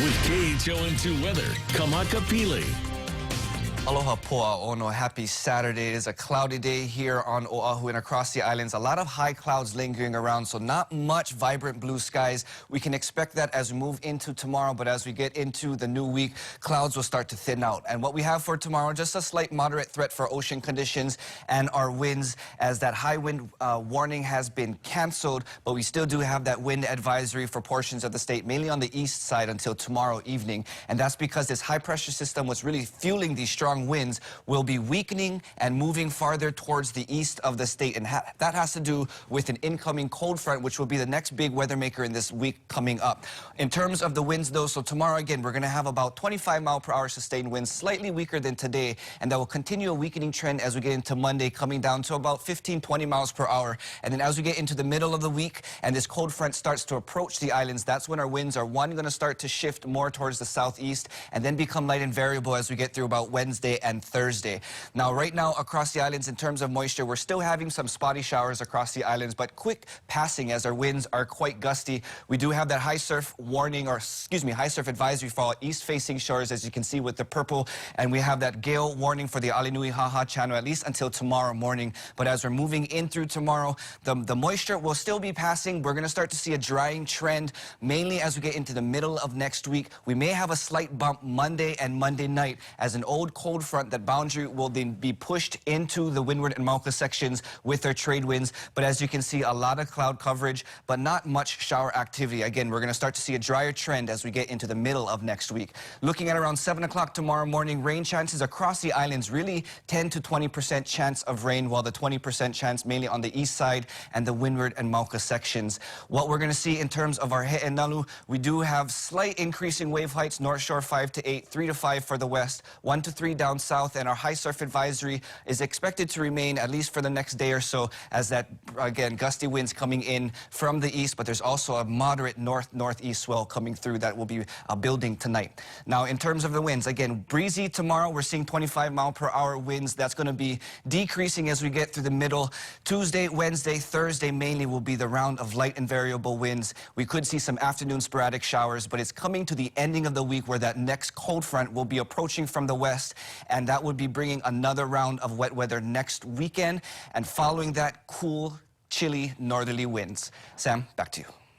With KHON2 weather, Kamaka Pili. Aloha poa ono. Happy Saturday. It is a cloudy day here on Oahu and across the islands. A lot of high clouds lingering around, so not much vibrant blue skies. We can expect that as we move into tomorrow, but as we get into the new week, clouds will start to thin out. And what we have for tomorrow, just a slight moderate threat for ocean conditions and our winds, as that high wind warning has been canceled, but we still do have that wind advisory for portions of the state, mainly on the east side until tomorrow evening. And that's because this high pressure system was really fueling these strong winds will be weakening and moving farther towards the east of the state. And that has to do with an incoming cold front, which will be the next big weather maker in this week coming up. In terms of the winds, though, so tomorrow, again, we're going to have about 25-mile-per-hour sustained winds, slightly weaker than today, and that will continue a weakening trend as we get into Monday, coming down to about 15, 20 miles per hour. And then as we get into the middle of the week and this cold front starts to approach the islands, that's when our winds are, one, going to start to shift more towards the southeast and then become light and variable as we get through about Wednesday and Thursday. Now, right now across the islands, in terms of moisture, we're still having some spotty showers across the islands, but quick passing as our winds are quite gusty. We do have that high surf warning, or high surf advisory for all east-facing shores, as you can see with the purple, and we have that gale warning for the Alinui Haha Channel at least until tomorrow morning. But as we're moving in through tomorrow, the moisture will still be passing. We're going to start to see a drying trend, mainly as we get into the middle of next week. We may have a slight bump Monday and Monday night as an old cold front, that boundary will then be pushed into the Windward and Mauka sections with their trade winds. But as you can see, a lot of cloud coverage, but not much shower activity. Again, we're going to start to see a drier trend as we get into the middle of next week. Looking at around 7 o'clock tomorrow morning, rain chances across the islands, really 10 to 20% chance of rain, while the 20% chance mainly on the east side and the Windward and Mauka sections. What we're going to see in terms of our He'enalu, we do have slight increasing wave heights, North Shore 5 to 8, 3 to 5 for the west, 1 to 3 down south, and our high surf advisory is expected to remain at least for the next day or so, as that, again, gusty winds coming in from the east, but there's also a moderate northeast swell coming through that will be building tonight. Now, in terms of the winds, again, breezy tomorrow. We're seeing 25-mile-per-hour winds. That's going to be decreasing as we get through the middle. Tuesday, Wednesday, Thursday mainly will be the round of light and variable winds. We could see some afternoon sporadic showers, but it's coming to the ending of the week where that next cold front will be approaching from the west, and that would be bringing another round of wet weather next weekend, and following that, cool, chilly northerly winds. Sam, back to you.